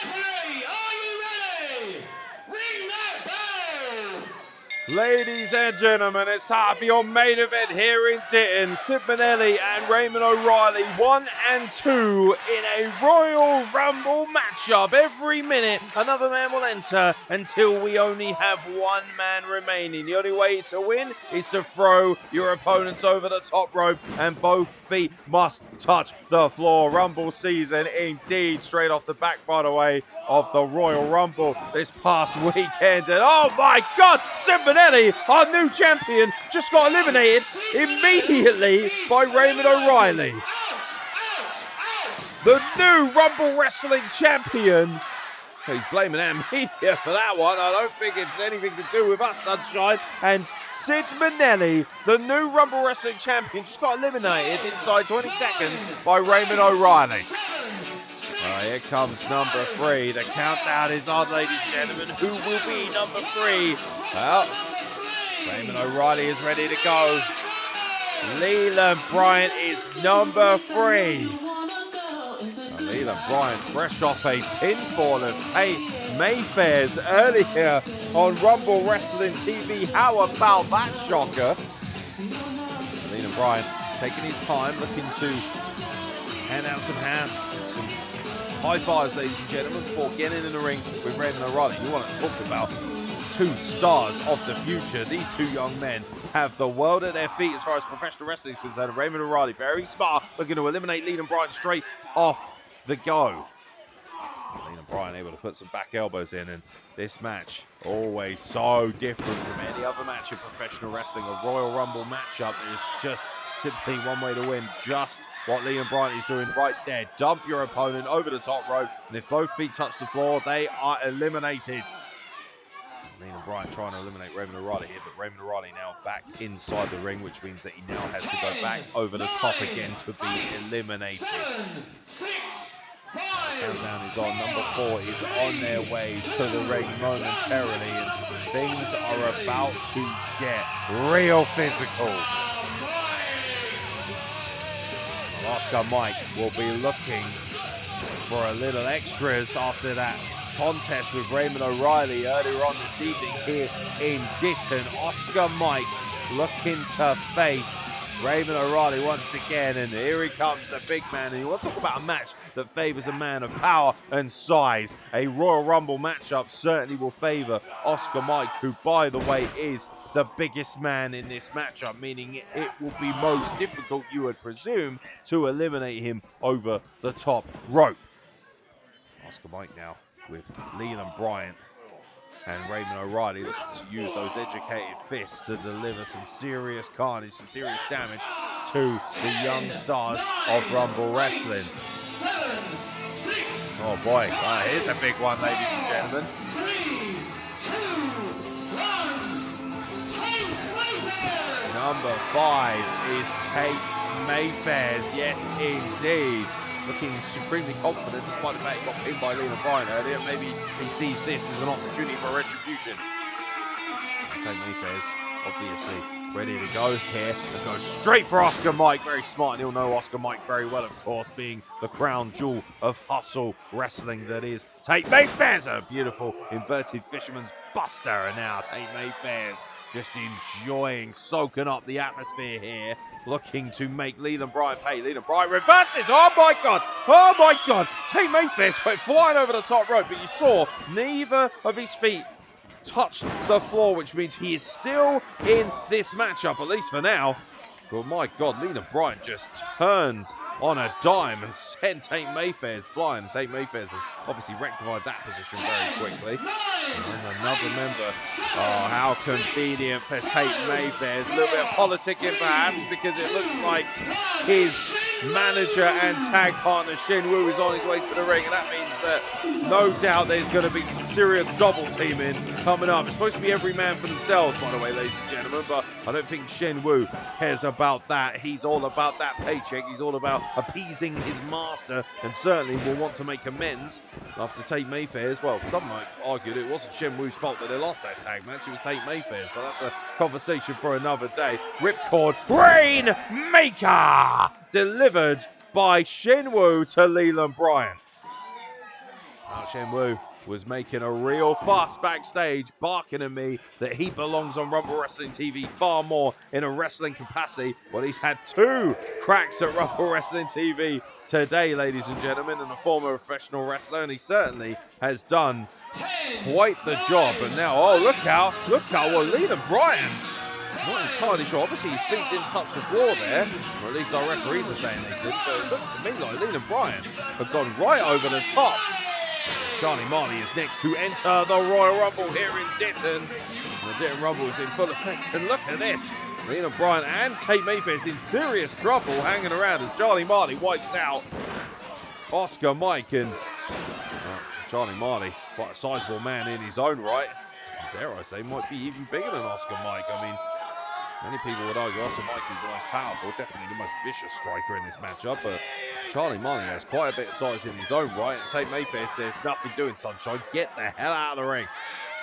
Referee, are you ready? Ring that bell! Ladies and gentlemen, it's time for your main event here in Ditton. Sid Manelli and Raymond O'Reilly, 1 and 2 in a Royal Rumble matchup. Every minute, another man will enter until we only have one man remaining. The only way to win is to throw your opponents over the top rope, and both feet must touch the floor. Rumble season indeed, straight off the back, by the way, of the Royal Rumble this past weekend. And oh my God, Sid Manelli, our new champion, just got eliminated immediately by Raymond O'Reilly. The new Rumble Wrestling champion. He's blaming our media for that one. I don't think it's anything to do with us, Sunshine. And Sid Manelli, the new Rumble Wrestling champion, just got eliminated inside 20 seconds by Raymond O'Reilly. Here comes number 3. The countdown is on, ladies and gentlemen. Who will be number 3? Well, Raymond O'Reilly is ready to go. Leland Bryant is number 3. Leland Bryant, fresh off a pinfall of Tate Mayfair's earlier on Rumble Wrestling TV. How about that shocker? Leland Bryant taking his time, looking to hand out some hands, some high fives, ladies and gentlemen, before getting in the ring with Raymond O'Reilly. You want to talk about two stars of the future. These two young men have the world at their feet as far as professional wrestling is concerned. Raymond O'Reilly, very smart, looking to eliminate Leland Bryant straight off the go. Leland Bryant able to put some back elbows in, and this match always so different from any other match in professional wrestling. A Royal Rumble matchup is just simply one way to win. Just what Leland Bryant is doing right there. Dump your opponent over the top rope, and if both feet touch the floor, they are eliminated. Leland Bryant trying to eliminate Raymond O'Reilly here, but Raymond O'Reilly now back inside the ring, which means that he now has to go back over the top again to be eliminated. 7, 6, 5. Countdown is on. Number 4 is on their way to the ring momentarily, and things are about to get real physical. Oscar Mike will be looking for a little extras after that contest with Raymond O'Reilly earlier on this evening here in Ditton. Oscar Mike looking to face Raymond O'Reilly once again, and here he comes, the big man. And you want to talk about a match that favors a man of power and size. A Royal Rumble matchup certainly will favor Oscar Mike, who, by the way, is the biggest man in this matchup, meaning it will be most difficult, you would presume, to eliminate him over the top rope. Oscar Mike now with Leland Bryant and Raymond O'Reilly looking to use those educated fists to deliver some serious carnage, some serious damage to the young stars of Rumble Wrestling. 7, 6. Oh boy, here's a big one, ladies and gentlemen. 3, 2, 1. Tate Mayfair. Number 5 is Tate Mayfair's, yes indeed. Looking supremely confident despite the fact he got pinned by Leland Bryant earlier. Maybe he sees this as an opportunity for retribution. Tate Mayfair's obviously ready to go here. And go straight for Oscar Mike. Very smart, and he'll know Oscar Mike very well, of course, being the crown jewel of hustle wrestling that is Tate Mayfair's. A beautiful inverted fisherman's buster, and now Tate Mayfair's just enjoying, soaking up the atmosphere here, looking to make Leland Bryant pay. Leland Bryant reverses. Oh my God! Oh my God! Tate Mayfair went flying over the top rope, but you saw neither of his feet touched the floor, which means he is still in this matchup, at least for now. But my God, Leland Bryant just turned on a dime and sent Tate Mayfair's flying. And Tate Mayfair's has obviously rectified that position very quickly. And another member. Oh, how convenient for Tate Mayfair's. A little bit of politicking perhaps, because it looks like his manager and tag partner Shin Woo is on his way to the ring, and that means that no doubt there's going to be some serious double teaming coming up. It's supposed to be every man for themselves, by the way, ladies and gentlemen, but I don't think Shin Woo cares about that. He's all about that paycheck. He's all about appeasing his master, and certainly will want to make amends after Tate Mayfair's. Well, some might argue that it wasn't Shin Woo's fault that they lost that tag match. It was Tate Mayfair's, but that's a conversation for another day. Ripcord Rainmaker delivered by Shin Woo to Leland Bryant. Now Shenwu was making a real fuss backstage, barking at me that he belongs on Rumble Wrestling TV far more in a wrestling capacity. Well, he's had 2 cracks at Rumble Wrestling TV today, ladies and gentlemen, and a former professional wrestler, and he certainly has done quite the job. And now, oh, look out, well, Leland Bryan, not entirely sure. Obviously, his feet didn't touch the floor there, or at least our referees are saying they did, but it looked to me like Leland Bryan had gone right over the top. Charlie Marley is next to enter the Royal Rumble here in Ditton. The Ditton Rumble is in full effect, and look at this. Leland Bryan and Tate Mayfair's in serious trouble hanging around as Charlie Marley wipes out Oscar Mike. And Charlie Marley, quite a sizable man in his own right. Dare I say, might be even bigger than Oscar Mike. I mean, many people would argue Oscar Mike is the most powerful, definitely the most vicious striker in this matchup, but Charlie Marley has quite a bit of size in his own right, and Tate Mayfair says, nothing doing, sunshine, get the hell out of the ring.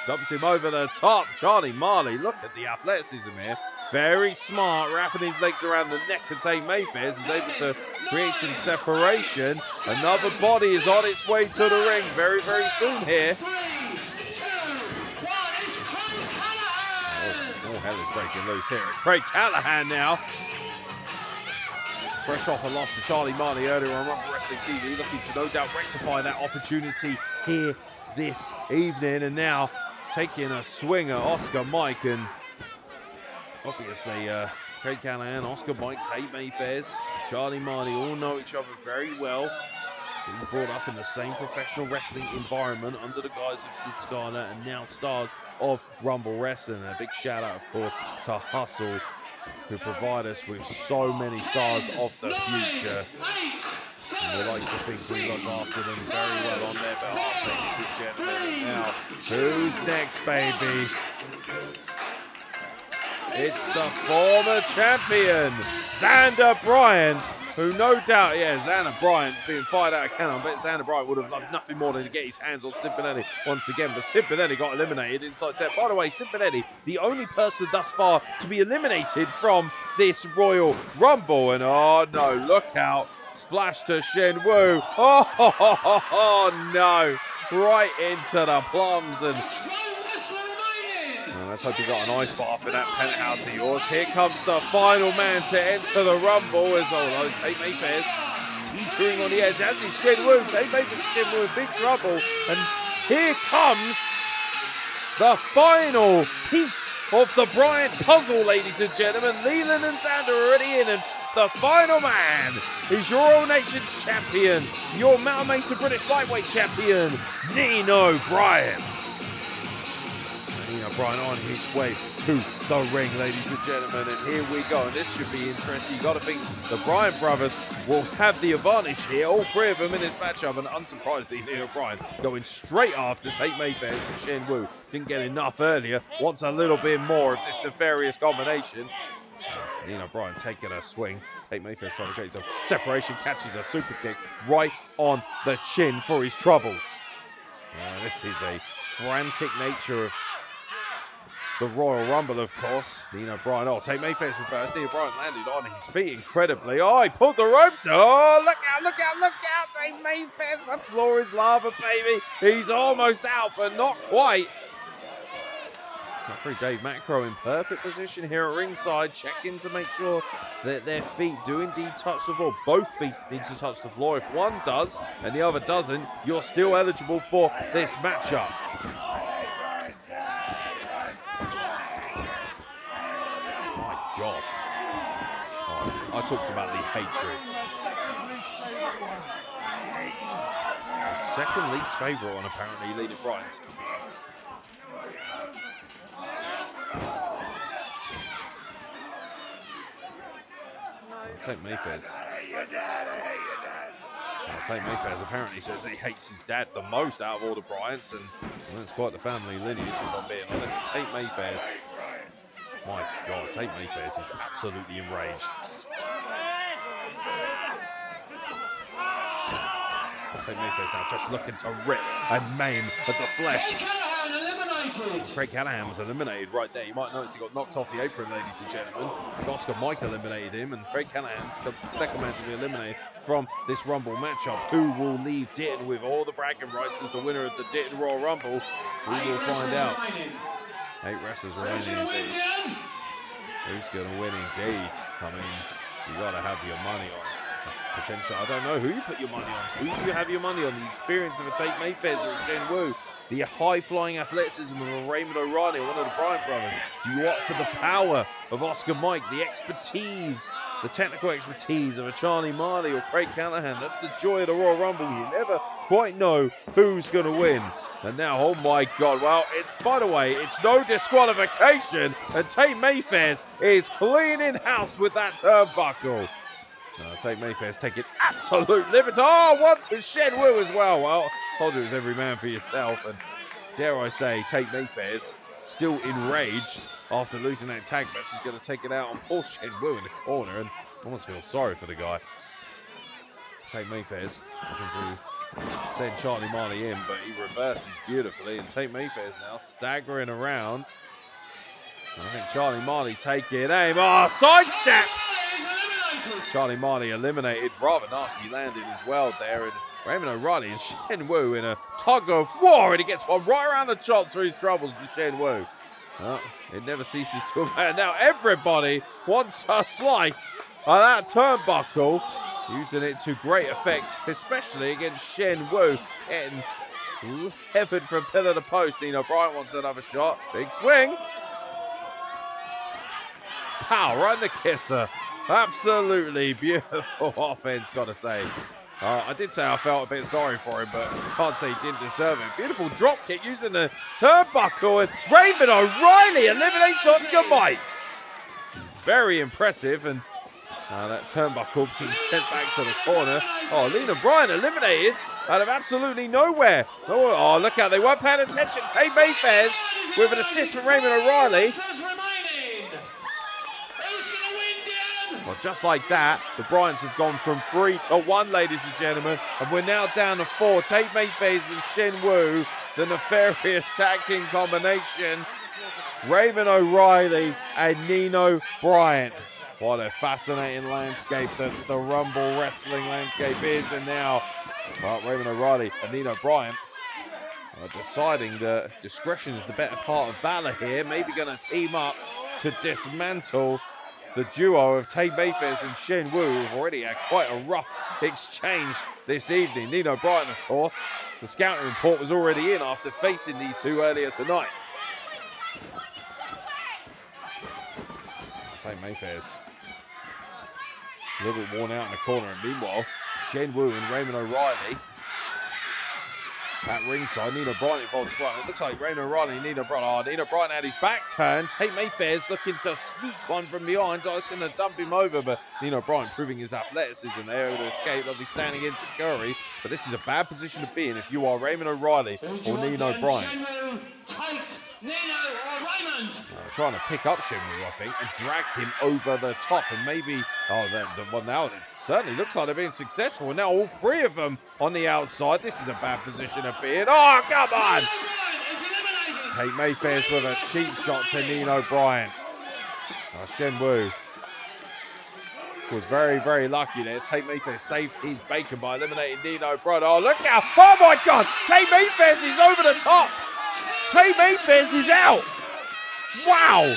Dumps him over the top. Charlie Marley, look at the athleticism here. Very smart, wrapping his legs around the neck of Tate Mayfair. He's able to create some separation. Another body is on its way to the ring very, very soon here. Oh, hell is breaking loose here. Craig Callahan now. Fresh off a loss to Charlie Marley earlier on Rumble Wrestling TV, looking to no doubt rectify that opportunity here this evening. And now taking a swing at Oscar Mike, and obviously Craig Callahan, Oscar Mike, Tate Mayfair's, Charlie Marley all know each other very well. Being brought up in the same professional wrestling environment under the guise of Sid Scala and now stars of Rumble Wrestling. And a big shout out, of course, to Hustle, who provide us with so many stars of the future. And we like to think we look after them very well on their behalf, ladies and gentlemen. And now, who's next, baby? It's the former champion, Xander Bryant, who no doubt, Xander Bryant being fired out of cannon. I bet Xander Bryant would have loved nothing more than to get his hands on Cimpanetti once again, but Cimpanetti got eliminated inside 10. By the way, Cimpanetti, the only person thus far to be eliminated from this Royal Rumble. And oh no, look out. Splash to Shenwu. Oh, no. Right into the plums. And let's hope you got an ice bath in that penthouse of yours. Here comes the final man to enter the Rumble as Tate Mayfair's teetering on the edge. As is Shenwu. Tate Mayfair's in big trouble. And here comes the final piece of the Bryant puzzle, ladies and gentlemen. Leland and Xander are already in, and the final man is your All Nations champion, your Mount Mesa British Lightweight champion, Nino Bryan. Nino Bryan on his way to the ring, ladies and gentlemen, and here we go. And this should be interesting. You've got to think the Bryan brothers will have the advantage here, all 3 of them in this matchup, and unsurprisingly, Nino Bryan going straight after Tate Mayfair's and Shenwu. Didn't get enough earlier, wants a little bit more of this nefarious combination. Nino Bryan taking a swing. Tate Mayfair's trying to create some separation, catches a super kick right on the chin for his troubles. This is a frantic nature of the Royal Rumble, of course. Nino Bryan, Tate Mayfair's reversed. Nino Bryan landed on his feet incredibly. He pulled the ropes. Look out, Tate Mayfair's, the floor is lava, baby. He's almost out, but not quite. Referee Dave Macro in perfect position here at ringside, checking to make sure that their feet do indeed touch the floor. Both feet need to touch the floor. If one does and the other doesn't, you're still eligible for this matchup. My God. I talked about the hatred. The second least favourite one, apparently, Leland Bryan. Tate Mayfair's. Tate Mayfair's apparently says he hates his dad the most out of all the Bryants, and it's quite the family lineage, if I'm being honest. Tate Mayfair's. My God, Tate Mayfair's is absolutely enraged. Tate Mayfair's now just looking to rip and maim at the flesh eliminated. Craig Callahan was eliminated right there. You might notice he got knocked off the apron, ladies and gentlemen. Oscar Mike eliminated him, and Craig Callahan becomes the second man to be eliminated from this Rumble matchup. Who will leave Ditton with all the bragging rights as the winner of the Ditton Royal Rumble? We will find out. 8 wrestlers remaining indeed. Who's going to win indeed? I mean, you got to have your money on potential. I don't know who you put your money on. Who do you have your money on? The experience of a Tate Mayfair or a Shen Wu? The high-flying athleticism of a Raymond O'Reilly, one of the Bryant brothers? Do you opt for the power of Oscar Mike, the expertise, the technical expertise of a Charlie Marley or Craig Callahan? That's the joy of the Royal Rumble. You never quite know who's going to win. And now, oh my God, well, by the way, it's no disqualification, and Tate Mayfair is cleaning house with that turnbuckle. Tate Mayfair's taking absolute liberty. Oh, one to Shen Wu as well. Well, told you it was every man for yourself. And dare I say, Tate Mayfair's still enraged after losing that tag match. He's going to take it out on poor Shen Wu in the corner, and I almost feel sorry for the guy. Tate Mayfair's looking to send Charlie Marley in, but he reverses beautifully, and Tate Mayfair's now staggering around. And I think Charlie Marley taking aim. Oh, sidestep! Charlie Marley eliminated. Rather nasty landing as well there. And Raymond O'Reilly and Shen Wu in a tug of war, and he gets one right around the chops for his troubles to Shen Wu. Well, it never ceases to amaze. Now everybody wants a slice of that turnbuckle, using it to great effect, especially against Shen Wu. Getting levered from pillar to post. Nino Bryant wants another shot. Big swing. Pow, right in the kisser. Absolutely beautiful offense, gotta say. I did say I felt a bit sorry for him, but can't say he didn't deserve it. Beautiful drop kick using the turnbuckle, and Raymond O'Reilly eliminates Oscar Mike. Very impressive, and that turnbuckle being sent back to the corner. Oh, Lena Bryan eliminated out of absolutely nowhere. Oh, look out, they weren't paying attention. Tate Mayfair with an assist from Raymond O'Reilly. Well, just like that, the Bryants have gone from 3 to 1, ladies and gentlemen, and we're now down to 4. Tate Mayfair and Shen Wu, the nefarious tag team combination. Raymond O'Reilly and Nino Bryant. What a fascinating landscape that the Rumble wrestling landscape is. And now, Raymond O'Reilly and Nino Bryant are deciding that discretion is the better part of valor here. Maybe going to team up to dismantle the duo of Tate Mayfair and Shen Wu, who've already had quite a rough exchange this evening. Nino Bryant, of course, the scouting report was already in after facing these two earlier tonight. Tate Mayfair's a little bit worn out in the corner, and meanwhile, Shen Wu and Raymond O'Reilly at ringside. Nino Bryant involved as well. It looks like Raymond O'Reilly and Nino Bryant. Nino Bryant had his back turned. Tate Mayfair's looking to sneak one from behind, looking to dump him over, but Nino Bryant proving his athleticism there, able to escape. Lovely standing into Curry, but this is a bad position to be in if you are Raymond O'Reilly or Nino Bryant. Tate, Nino or Raymond. Trying to pick up Shen Wu, I think, and drag him over the top, and maybe, well, now it certainly looks like they're being successful, and now all 3 of them on the outside. This is a bad position to be in. Oh, come on! Tate Mayfair's with a cheap shot to Nino Bryant. Shen Wu was very, very lucky there. Tate Mayfair saved his bacon by eliminating Nino Bryant. Oh, look out! Oh my God! Tate Mayfair's is over the top! Tate Mayfair's is out! Wow!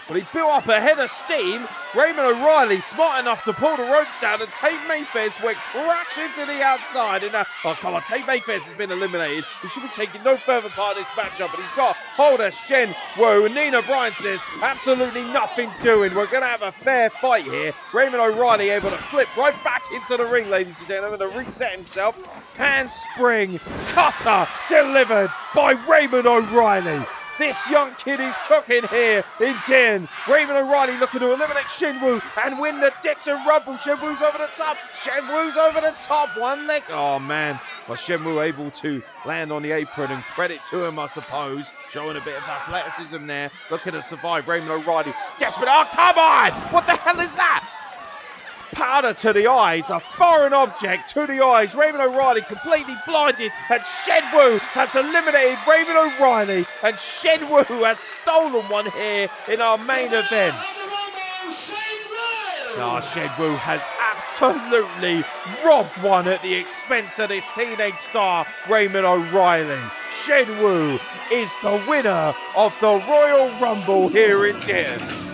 But he built up a head of steam. Raymond O'Reilly smart enough to pull the ropes down, and Tate Mayfair went crashing to the outside. And oh, come on, Tate Mayfair has been eliminated. He should be taking no further part of this matchup, but he's got hold of Shen Wu. And Nino Bryant says, absolutely nothing doing. We're going to have a fair fight here. Raymond O'Reilly able to flip right back into the ring, ladies and gentlemen, to reset himself. Handspring cutter delivered by Raymond O'Reilly. This young kid is cooking here in Ditton. Raymond O'Reilly looking to eliminate Shen Wu and win the Ditton Rumble. Shen Wu's over the top. Shen Wu's over the top. One leg. Oh, man. Well, Shen Wu able to land on the apron, and credit to him, I suppose. Showing a bit of athleticism there. Looking to survive. Raymond O'Reilly desperate. Oh, come on. What the hell is that? powder to the eyes, a foreign object to the eyes. Raymond O'Reilly completely blinded, and Shenwu has eliminated Raymond O'Reilly, and Shenwu has stolen one here in our main event. Shenwu has absolutely robbed one at the expense of this teenage star, Raymond O'Reilly. Shenwu is the winner of the Royal Rumble here in Ditton.